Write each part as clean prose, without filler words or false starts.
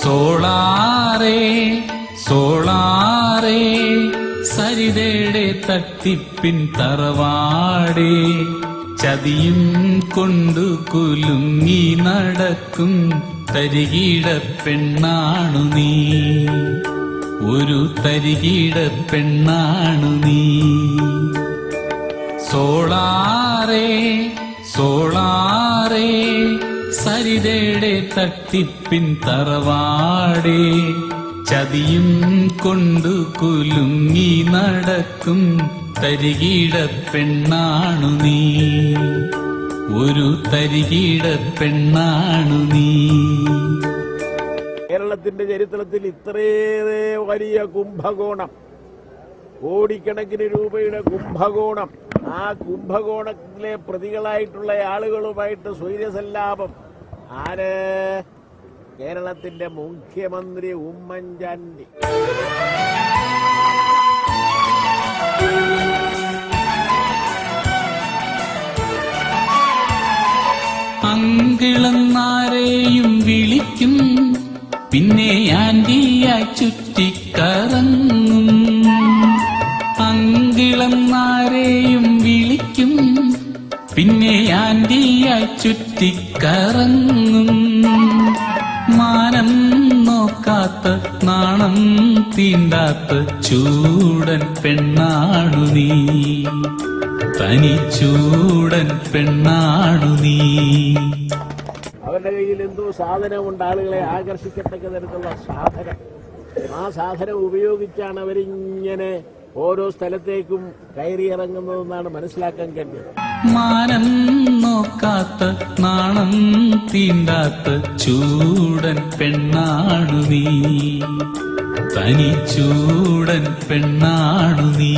സോളാറേ സോളാറേ സരിതയുടെ തട്ടിപ്പിൻ തറവാടേ ചതിയും കൊണ്ടു കുലുങ്ങി നടക്കും തരികിട പെണ്ണാണു നീ, ഒരു തരികിട പെണ്ണാണു നീ. സോളാറേ സോളാറേ സരിതയുടെ തട്ടിപ്പിൻ തറവാടേ ചതിയും കൊണ്ടു കുലുങ്ങി നടക്കും തരികിട പെണ്ണാണു നീ, ഒരു തരികിട പെണ്ണാണു നീ. കേരളത്തിന്റെ ചരിത്രത്തിൽ ഇത്രയേറെ വലിയ കുംഭകോണം, കോടിക്കണക്കിന് രൂപയുടെ കുംഭകോണം, ആ കുംഭകോണത്തിലെ പ്രതികളായിട്ടുള്ള ആളുകളുമായിട്ട് സ്വൈരസല്ലാപം ആര്? കേരളത്തിന്റെ മുഖ്യമന്ത്രി ഉമ്മൻചാണ്ടി. അങ്കിളന്നാരെയും വിളിക്കും, പിന്നെ ആന്റിയായി ചുറ്റിക്കറങ്ങും. അങ്കിളന്നാരെയും വിളിക്കും, പിന്നെ ആന്റിയായി ചുറ്റിക്കറങ്ങും. മാനം നോക്കാത്ത നാണം തീണ്ടാത്ത ചൂടൻ പെണ്ണാണു നീ, തനിച്ചൂടൻ പെണ്ണാണു നീ. അവരുടെ കയ്യിൽ എന്തോ സാധനമുണ്ട്, ആളുകളെ ആകർഷിക്കത്തക്ക തരത്തിലുള്ള സാധനം. ആ സാധനം ഉപയോഗിച്ചാണ് അവരിങ്ങനെ ഓരോ സ്ഥലത്തേക്കും കയറിയിറങ്ങുന്നതെന്നാണ് മനസ്സിലാക്കാൻ കഴിയുന്നത്. മാനം നോക്കാത്ത നാണം തീണ്ടാത്ത ചൂടൻ പെണ്ണാണു നീ, തനിച്ചൂടൻ പെണ്ണാണു നീ.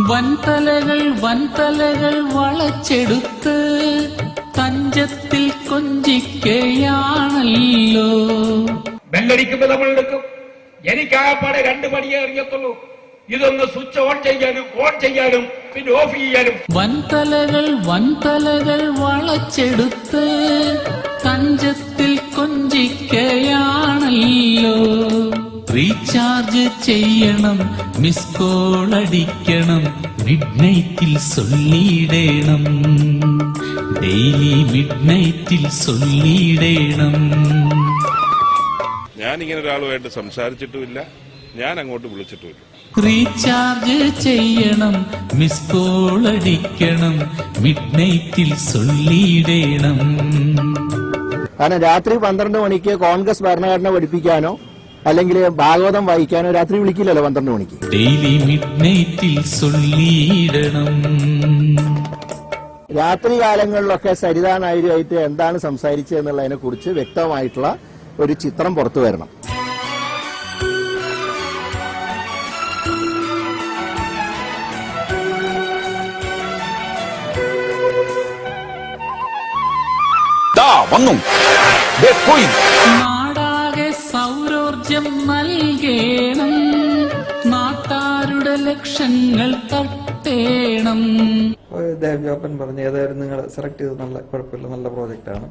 വൻതലകൾ വൻതലകൾ വളച്ചെടുത്ത് തഞ്ചത്തിൽ കൊഞ്ചിക്കയാണല്ലോ. ബെല്ലടിക്കുമ്പോ നമ്മൾ എടുക്കും. എനിക്ക് ആകപ്പാടെ 2 പണിയേ അറിയത്തുള്ളൂ, ഇതൊന്ന് സ്വിച്ച് ഓൺ ചെയ്യാനും ഓൺ ചെയ്യാനും പിന്നെ ഓഫ് ചെയ്യാനും. വൻതലകൾ വൻതലകൾ വളച്ചെടുത്ത് തഞ്ചത്തിൽ കൊഞ്ചിക്കയാണല്ലോ. റീചാർജ് ചെയ്യണം, മിസ് കോൾ അടിക്കണം, മിഡ് നൈറ്റിൽ സൊല്ലിടണം, ഡെയിലി മിഡ് നൈറ്റിൽ സൊല്ലിടണം. ഞാനിങ്ങനെ ഒരാളുമായിട്ട് സംസാരിച്ചിട്ടുമില്ല, ഞാൻ അങ്ങോട്ട് വിളിച്ചിട്ടുമില്ല. റീചാർജ് ചെയ്യണം, മിസ് കോൾ അടിക്കണം, മിഡ് നൈറ്റിൽ സൊല്ലിടണം. കാരണം രാത്രി 12 മണിക്ക് കോൺഗ്രസ് ഭരണഘടന പഠിപ്പിക്കാനോ അല്ലെങ്കിൽ ഭാഗവതം വായിക്കാനോ രാത്രി വിളിക്കില്ലല്ലോ 12 മണിക്ക്. ഡെയിലി മിഡ് നൈറ്റിൽ സൊല്ലിടണം. രാത്രി കാലങ്ങളിലൊക്കെ സരിത നായരുമായിട്ട് എന്താണ് സംസാരിച്ചതെന്നുള്ളതിനെ കുറിച്ച് വ്യക്തമായിട്ടുള്ള ഒരു ചിത്രം പുറത്തു വരണം. നാടാകെ സൗരോർജം നൽകേണം, നാട്ടാരുടെ ലക്ഷങ്ങൾ തട്ടേണം. ദേവ് ജോപ്പൻ പറഞ്ഞു ഏതായാലും നിങ്ങൾ സെലക്ട് ചെയ്ത് നല്ല കുഴപ്പമില്ല, നല്ല പ്രോജക്റ്റാണ്.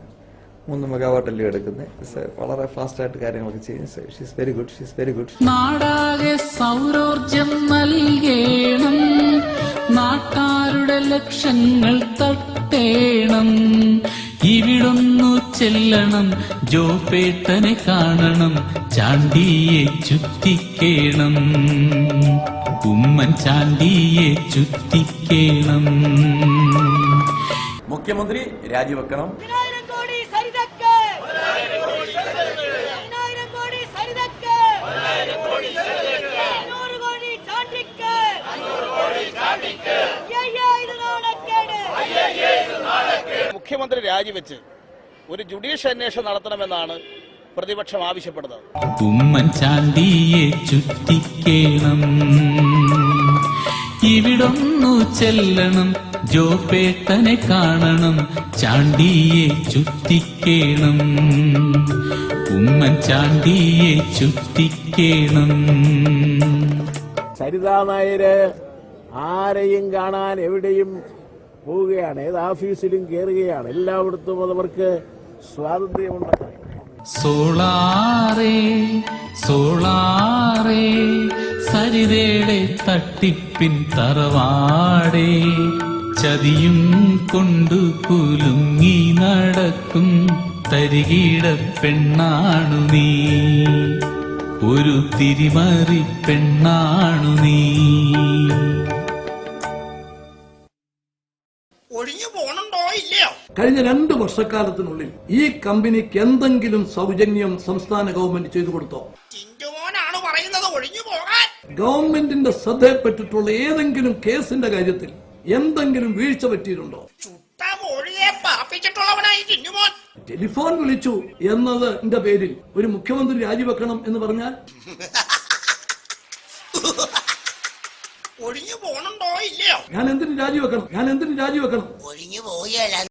3 മെഗാവാട്ടല്ലേ എടുക്കുന്നത്, വളരെ ഫാസ്റ്റ് ആയിട്ട് കാര്യങ്ങളൊക്കെ ചെയ്യും. She's very good, she's very good. നാടാകെ സൗരോർജം നൽകേണം, നാട്ടാരുടെ ലക്ഷങ്ങൾ തട്ടേണം. ഇവിടൊന്നു ചെല്ലണം, ജോപേട്ടനെ കാണണം, ചാണ്ടിയെ ചുറ്റിക്കേണം, ഉമ്മൻ ചാണ്ടിയെ ചുറ്റിക്കേണം. മുഖ്യമന്ത്രി രാജിവെക്കണം. മുഖ്യമന്ത്രി രാജിവെച്ച് ഒരു ജുഡീഷ്യൽ അന്വേഷണം നടത്തണമെന്നാണ് പ്രതിപക്ഷം ആവശ്യപ്പെടുന്നത്. ഉമ്മൻചാണ്ടിയെ ചുറ്റിക്കേണം, ഇവിടൊന്നു ചെല്ലണം, ജോപേട്ടനെ കാണണം, ചാണ്ടിയെ ചുറ്റിക്കേണം, ഉമ്മൻ ഉമ്മൻചാണ്ടിയെ ചുറ്റിക്കേണം. സരിതാ നായര് ആരെയും കാണാൻ എവിടെയും പോവുകയാണ്, ഏത് ഓഫീസിലും കയറുകയാണ്, എല്ലായിടത്തും അവർക്ക് സ്വാതന്ത്ര്യമുണ്ട്. സോളാറേ സോളാറേ സരിതയുടെ തട്ടിപ്പിൻ തറവാടേ, ചതിയും കൊണ്ടു കുലുങ്ങി നടക്കും തരികിട പെണ്ണാണു നീ, ഒരു തിരിമറി പെണ്ണാണു നീ. ഒഴിഞ്ഞു പോണുണ്ടോ ഇല്ലയോ? കഴിഞ്ഞ 2 വർഷക്കാലത്തിനുള്ളിൽ ഈ കമ്പനിക്ക് എന്തെങ്കിലും സൗജന്യം സംസ്ഥാന ഗവൺമെന്റ് ചെയ്തു കൊടുത്തോ? ചിന്റുമോനാണ് പറയുന്നത് ഒഴിഞ്ഞു പോകാൻ. ഗവൺമെന്റിന്റെ ശ്രദ്ധയിൽപ്പെട്ടിട്ടുള്ള ഏതെങ്കിലും കേസിന്റെ കാര്യത്തിൽ എന്തെങ്കിലും വീഴ്ച പറ്റിയിട്ടുണ്ടോ? ചുട്ട മൊഴിയെ പറപ്പിച്ചിട്ടുള്ളവനായി ചിന്നുമോൻ. ടെലിഫോൺ വിളിച്ചു എന്നത് എന്റെ പേരിൽ ഒരു മുഖ്യമന്ത്രി രാജിവെക്കണം എന്ന് പറഞ്ഞാൽ ഒഴിഞ്ഞു പോണുണ്ടോ ഇല്ലയോ? ഞാൻ എന്തിനു രാജിവെക്കണം? ഒഴിഞ്ഞു പോയാൽ